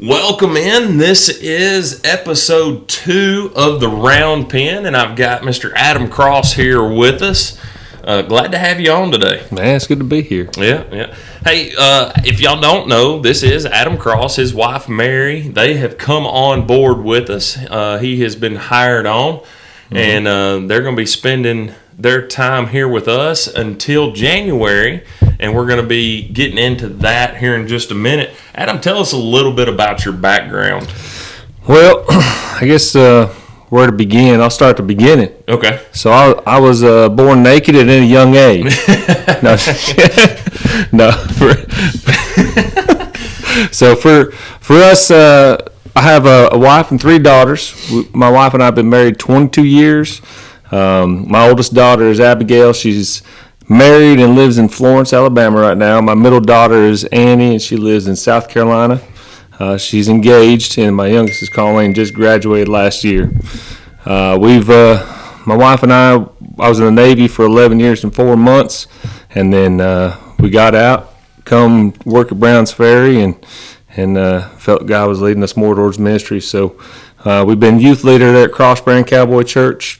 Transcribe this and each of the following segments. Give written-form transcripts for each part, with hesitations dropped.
Welcome in. This is episode 2 of the Round Pen, and I've got Mr. Adam Cross here with us. Glad to have you on today. Man, it's good to be here. Yeah. Hey, if y'all don't know, this is Adam Cross, his wife Mary. They have come on board with us. He has been hired on, and they're going to be spending their time here with us until January, and we're going to be getting into that here in just a minute. Adam, tell us a little bit about your background. Well, I guess where to begin? I'll start at the beginning. Okay. So I was born naked at a young age. No. So for us, I have a wife and 3 daughters. My wife and I have been married 22 years. My oldest daughter is Abigail. She's married and lives in Florence, Alabama right now. My middle daughter is Annie, and she lives in South Carolina. She's engaged, and my youngest is Colleen, just graduated last year. My wife and I was in the Navy for 11 years and 4 months, and then we got out, come work at Browns Ferry, and felt God was leading us more towards ministry. So we've been youth leader there at Thousand Hills Cowboy Church.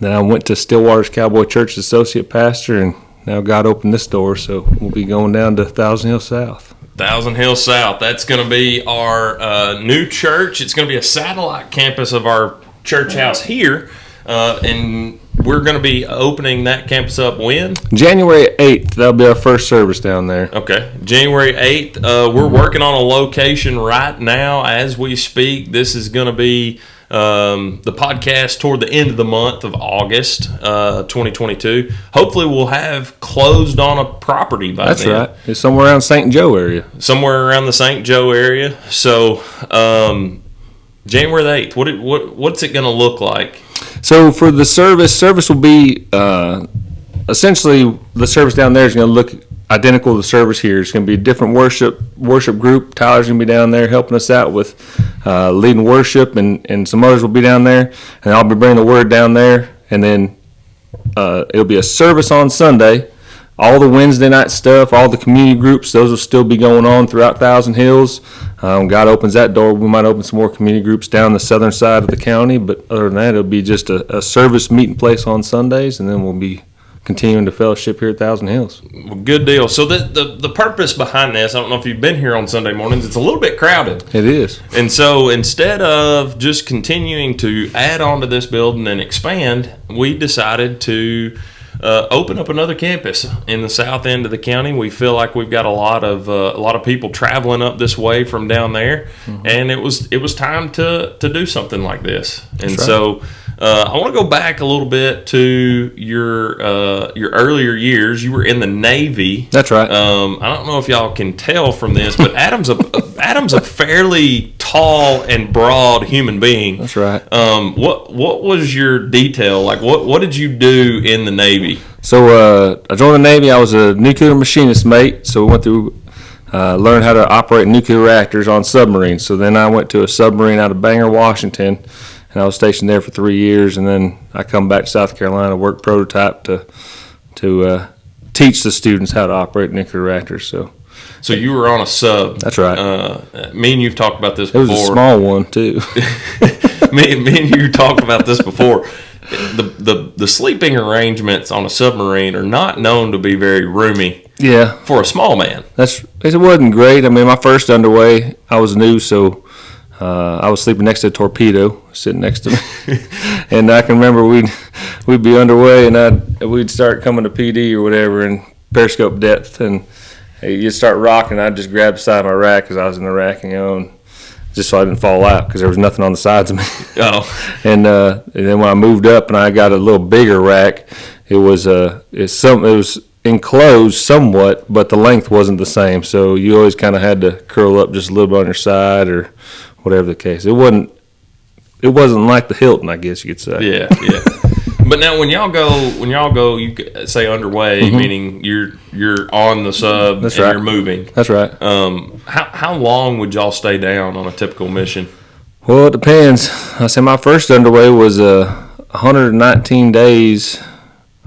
Then I went to Stillwater's Cowboy Church as associate pastor, and now God opened this door, so we'll be going down to Thousand Hills South. Thousand Hills South. That's going to be our new church. It's going to be a satellite campus of our church house here, and we're going to be opening that campus up when? January 8th. That'll be our first service down there. Okay. January 8th. We're working on a location right now as we speak. This is going to be the podcast toward the end of the month of August 2022. Hopefully we'll have closed on a property by then. That's right. It's somewhere around St. Joe area. Somewhere around the St. Joe area. So January the 8th, what's it going to look like? So for the service will be essentially the service down there is going to look identical to the service here. It's going to be a different worship group. Tyler's going to be down there helping us out with leading worship, and some others will be down there, and I'll be bringing the word down there, and then it'll be a service on Sunday. All the Wednesday night stuff, all the community groups, those will still be going on throughout Thousand Hills. God opens that door. We might open some more community groups down the southern side of the county, but other than that, it'll be just a service meeting place on Sundays, and then we'll be continuing to fellowship here at Thousand Hills. Well, good deal. So the purpose behind this, I don't know if you've been here on Sunday mornings, it's a little bit crowded. It is. And so instead of just continuing to add on to this building and expand, we decided to open up another campus in the south end of the county. We feel like we've got a lot of people traveling up this way from down there, and it was time to do something like this. And so I want to go back a little bit to your earlier years. You were in the Navy. That's right. I don't know if y'all can tell from this, but Adam's a fairly tall and broad human being. That's right. What was your detail? Like what did you do in the Navy? So I joined the Navy. I was a nuclear machinist mate. So we went through learned how to operate nuclear reactors on submarines. So then I went to a submarine out of Bangor, Washington, and I was stationed there for 3 years. And then I come back to South Carolina, work prototype to teach the students how to operate nuclear reactors. So you were on a sub. That's right. Me and you've talked about this before. It was a small one too. me and you talked about this before. The sleeping arrangements on a submarine are not known to be very roomy. Yeah. For a small man. It wasn't great. I mean, my first underway, I was new, so I was sleeping next to a torpedo, sitting next to me. And I can remember we'd be underway, and we'd start coming to PD or whatever, and periscope depth, and you'd start rocking. I'd just grab the side of my rack because I was in the rack, and just so I didn't fall out because there was nothing on the sides of me. Oh. And then when I moved up and I got a little bigger rack, it was enclosed somewhat, but the length wasn't the same. So you always kind of had to curl up just a little bit on your side or whatever the case. It wasn't like the Hilton, I guess you could say. Yeah. But now when y'all go, you say underway, meaning you're on the sub. That's and right. You're moving. That's right. How long would y'all stay down on a typical mission? Well, it depends. I say my first underway was 119 days,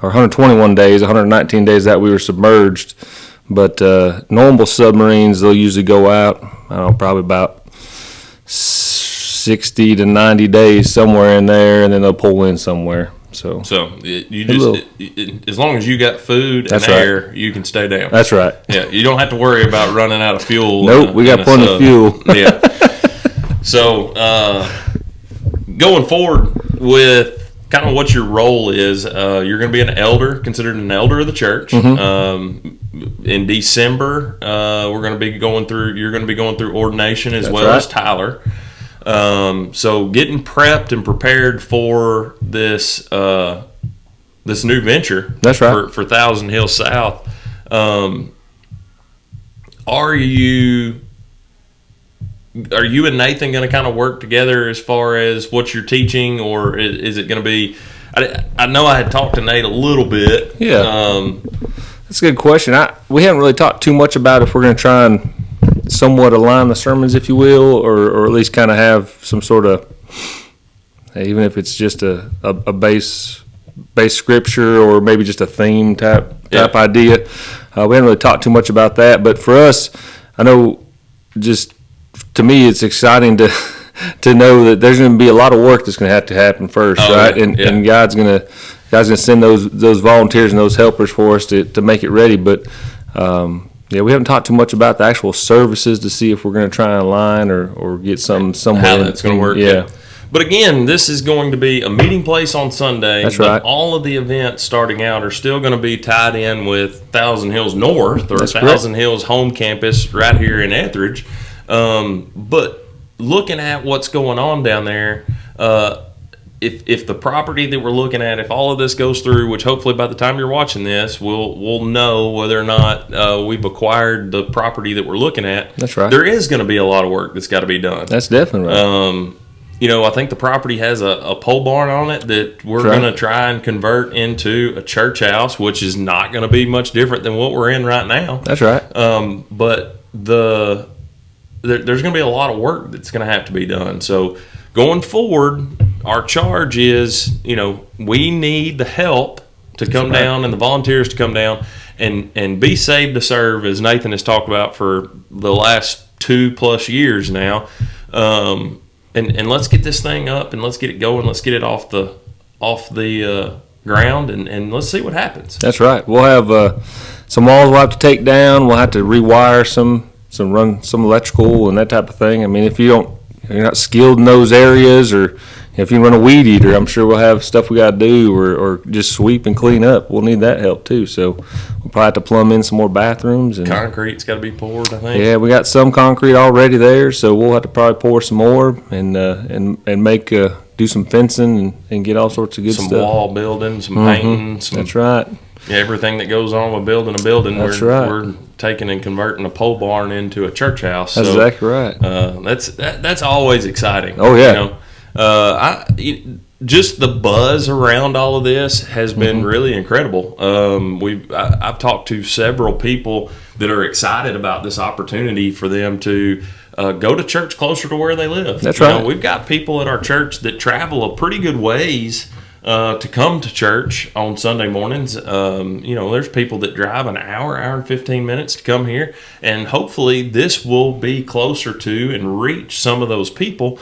or 121 days, 119 days that we were submerged. But normal submarines, they'll usually go out, I don't know, probably about 60 to 90 days somewhere in there, and then they'll pull in somewhere. So as long as you got food and air, you can stay down. That's right. Yeah, you don't have to worry about running out of fuel. Nope, we got plenty of fuel. Yeah. So going forward with kind of what your role is, you're going to be considered an elder of the church. In December, you're going to be going through ordination as as Tyler. So getting prepped and prepared for this new venture. That's right. For Thousand Hills South. Are you and Nathan going to kind of work together as far as what you're teaching, or is it going to be? I know I had talked to Nate a little bit. Yeah, that's a good question. We haven't really talked too much about if we're going to try and somewhat align the sermons, if you will, or at least kind of have some sort of, even if it's just a base scripture or maybe just a theme type idea. We haven't really talked too much about that, but for us, I know just to me it's exciting to know that there's going to be a lot of work that's going to have to happen first, right? And God's going to send those volunteers and those helpers for us to make it ready, but we haven't talked too much about the actual services to see if we're going to try and align or get somewhere. How that's going to work. Yeah. But again, this is going to be a meeting place on Sunday. That's right. All of the events starting out are still going to be tied in with Thousand Hills North or Thousand Hills Home Campus right here in Etheridge. But looking at what's going on down there, if the property that we're looking at, if all of this goes through, which hopefully by the time you're watching this, we'll know whether or not we've acquired the property that we're looking at. That's right. There is going to be a lot of work that's got to be done. That's definitely right. I think the property has a pole barn on it that we're going to try and convert into a church house, which is not going to be much different than what we're in right now. That's right. But there's going to be a lot of work that's going to have to be done. So going forward, our charge is, we need the help to come down and the volunteers to come down and be saved to serve, as Nathan has talked about for the last 2+ years now. And let's get this thing up and let's get it going. Let's get it off the ground and let's see what happens. That's right. We'll have some walls we'll have to take down. We'll have to rewire run some electrical and that type of thing. I mean, if you're not skilled in those areas, or if you run a weed eater, I'm sure we'll have stuff we got to do, or just sweep and clean up. We'll need that help too. So we'll probably have to plumb in some more bathrooms. And concrete's got to be poured, I think. Yeah, we got some concrete already there, so we'll have to probably pour some more and make do some fencing and get all sorts of good stuff. Some wall building, some painting. That's right. Yeah, everything that goes on with building a building, That's we're taking and converting a pole barn into a church house. That's exactly right. That's always exciting. Oh yeah. Just the buzz around all of this has been really incredible. I've talked to several people that are excited about this opportunity for them to go to church closer to where they live. That's right. We've got people at our church that travel a pretty good ways to come to church on Sunday mornings. There's people that drive an hour and 15 minutes to come here, and hopefully this will be closer to and reach some of those people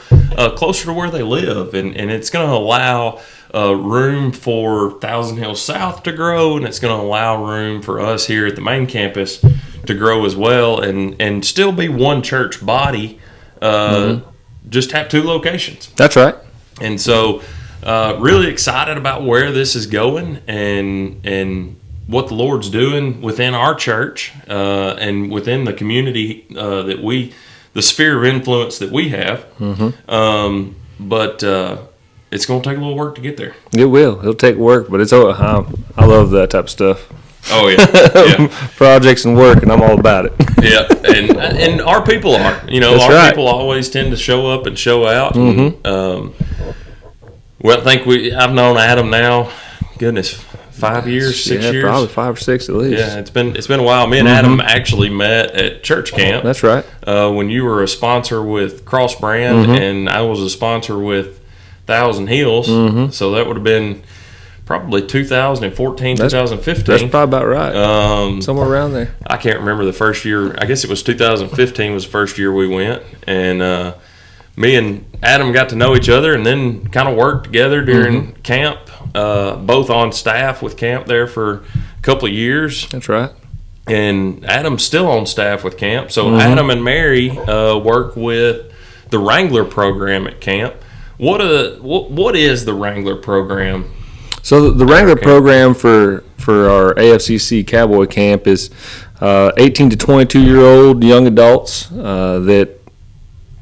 closer to where they live, and it's going to allow room for Thousand Hills South to grow, and it's going to allow room for us here at the main campus to grow as well, and still be one church body, just have 2 locations. That's right. And so really excited about where this is going and what the Lord's doing within our church and within the community the sphere of influence that we have. But it's going to take a little work to get there. It will. It'll take work, but I love that type of stuff. Oh yeah. Projects and work, and I'm all about it. Yeah, and our people are. People always tend to show up and show out. Well, I think I've known Adam now, goodness, 5 years, 6 years? Probably 5 or 6 at least. Yeah, it's been a while. Me and Adam actually met at church camp. That's right. When you were a sponsor with Cross Brand and I was a sponsor with Thousand Hills. So that would have been probably 2014, 2015. That's probably about right. Somewhere around there. I can't remember the first year. I guess it was 2015 was the first year we went. And me and Adam got to know each other, and then kind of worked together during camp, both on staff with camp there for a couple of years. That's right. And Adam's still on staff with camp. So Adam and Mary work with the Wrangler program at camp. What is the Wrangler program? So the Wrangler program for our AFCC Cowboy Camp is 18 to 22-year-old young adults that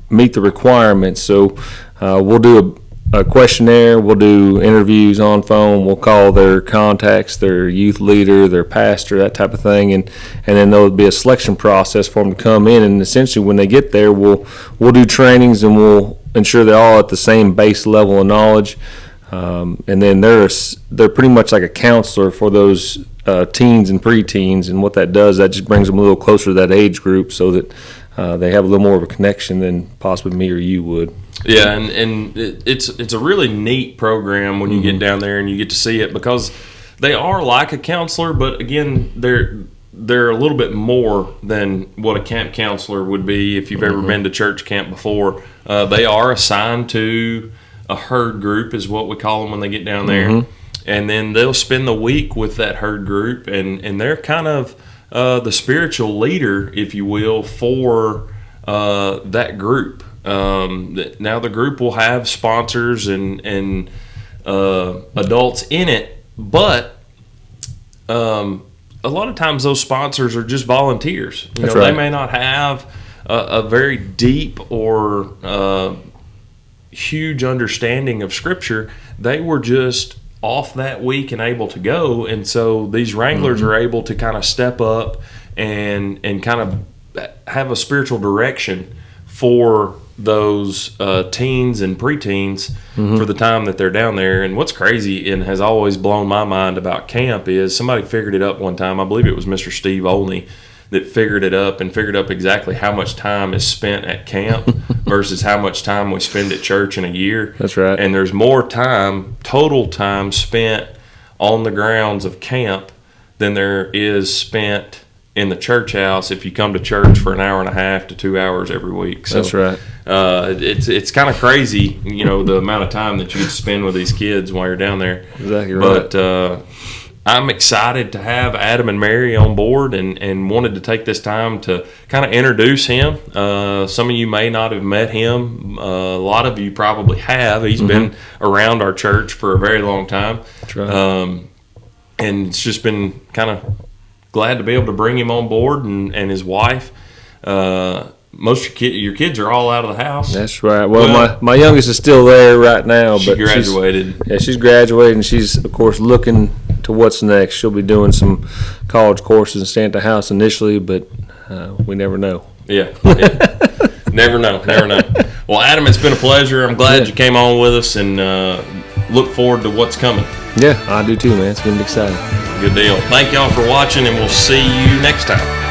meet the requirements. So we'll do a questionnaire, we'll do interviews on phone, we'll call their contacts, their youth leader, their pastor, that type of thing, and then there'll be a selection process for them to come in. And essentially when they get there, we'll do trainings, and we'll ensure they're all at the same base level of knowledge. And then they're pretty much like a counselor for those teens and preteens, and what that does, that just brings them a little closer to that age group, so that they have a little more of a connection than possibly me or you would. Yeah, and it's a really neat program when you get down there and you get to see it, because they are like a counselor, but again, they're a little bit more than what a camp counselor would be if you've ever been to church camp before. They are assigned to a herd group, is what we call them when they get down there, and then they'll spend the week with that herd group, and they're kind of the spiritual leader, if you will, for that group. Now the group will have sponsors and adults in it, but a lot of times those sponsors are just volunteers. That's right. They may not have a very deep or huge understanding of Scripture. They were just off that week and able to go, and so these Wranglers are able to kind of step up and kind of have a spiritual direction for those teens and preteens for the time that they're down there. And what's crazy and has always blown my mind about camp is somebody figured it up one time. I believe it was Mr. Steve Olney that figured it up exactly how much time is spent at camp versus how much time we spend at church in a year. That's right. And there's more time, total time spent on the grounds of camp than there is spent in the church house if you come to church for an hour and a half to 2 hours every week. So, that's right. It's kind of crazy, the amount of time that you get to spend with these kids while you're down there. Exactly right. But I'm excited to have Adam and Mary on board, and wanted to take this time to kind of introduce him. Some of you may not have met him. A lot of you probably have. He's been around our church for a very long time. That's right. And it's just been kind of glad to be able to bring him on board, and his wife. Most of your kids are all out of the house. That's right. Well, my youngest is still there right now. She graduated. She's graduated, and she's, of course, looking to what's next. She'll be doing some college courses and staying at the house initially, but we never know. Yeah. Never know. Well, Adam, it's been a pleasure. I'm glad you came on with us, and look forward to what's coming. Yeah, I do too, man. It's going to be exciting. Good deal. Thank y'all for watching, and we'll see you next time.